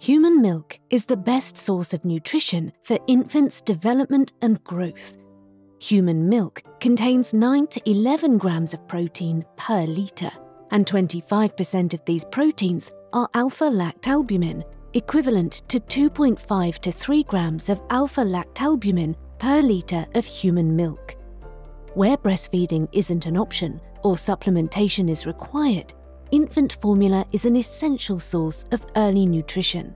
Human milk is the best source of nutrition for infants' development and growth. Human milk contains 9 to 11 grams of protein per litre, and 25% of these proteins are alpha-lactalbumin, equivalent to 2.5 to 3 grams of alpha-lactalbumin per litre of human milk. Where breastfeeding isn't an option or supplementation is required, infant formula is an essential source of early nutrition.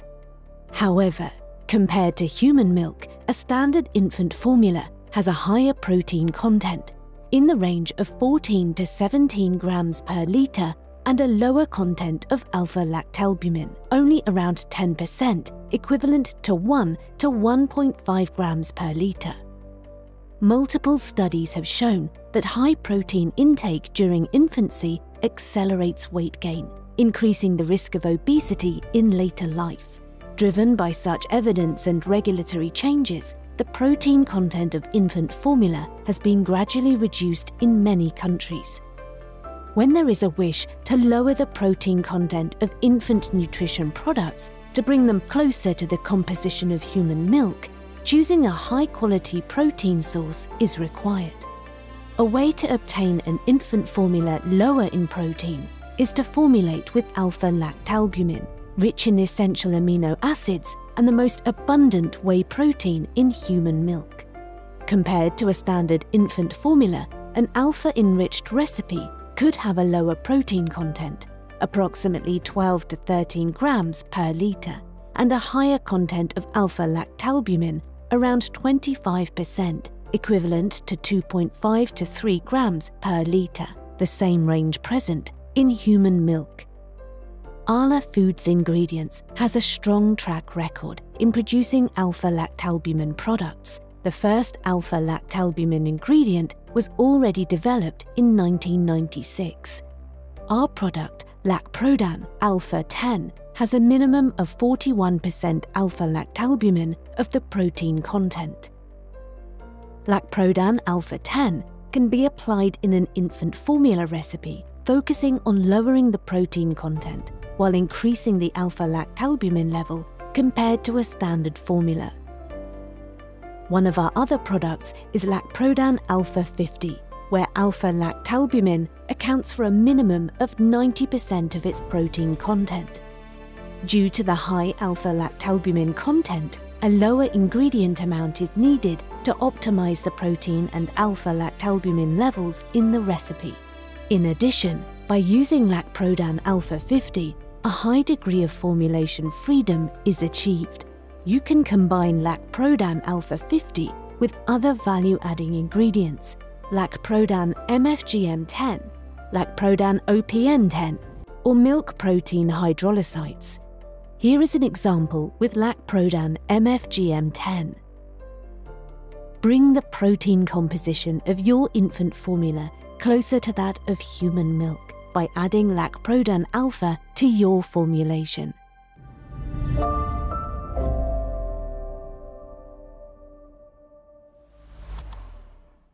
However, compared to human milk, a standard infant formula has a higher protein content, in the range of 14 to 17 grams per litre, and a lower content of alpha-lactalbumin, only around 10%, equivalent to 1 to 1.5 grams per litre. Multiple studies have shown that high protein intake during infancy accelerates weight gain, increasing the risk of obesity in later life. Driven by such evidence and regulatory changes, the protein content of infant formula has been gradually reduced in many countries. When there is a wish to lower the protein content of infant nutrition products to bring them closer to the composition of human milk, choosing a high-quality protein source is required. A way to obtain an infant formula lower in protein is to formulate with alpha-lactalbumin, rich in essential amino acids and the most abundant whey protein in human milk. Compared to a standard infant formula, an alpha-enriched recipe could have a lower protein content, approximately 12 to 13 grams per litre, and a higher content of alpha-lactalbumin, around 25%, equivalent to 2.5 to 3 grams per litre, the same range present in human milk. Arla Foods Ingredients has a strong track record in producing alpha-lactalbumin products. The first alpha-lactalbumin ingredient was already developed in 1996. Our product, Lacprodan Alpha 10, has a minimum of 41% alpha-lactalbumin of the protein content. Lacprodan Alpha 10 can be applied in an infant formula recipe, focusing on lowering the protein content while increasing the alpha-lactalbumin level compared to a standard formula. One of our other products is Lacprodan Alpha 50, where alpha-lactalbumin accounts for a minimum of 90% of its protein content. Due to the high alpha-lactalbumin content, a lower ingredient amount is needed to optimize the protein and alpha-lactalbumin levels in the recipe. In addition, by using Lacprodan Alpha 50, a high degree of formulation freedom is achieved. You can combine Lacprodan Alpha 50 with other value-adding ingredients, Lacprodan MFGM 10, Lacprodan OPN 10, or milk protein hydrolysates. Here is an example with Lacprodan MFGM 10. Bring the protein composition of your infant formula closer to that of human milk by adding Lacprodan Alpha to your formulation.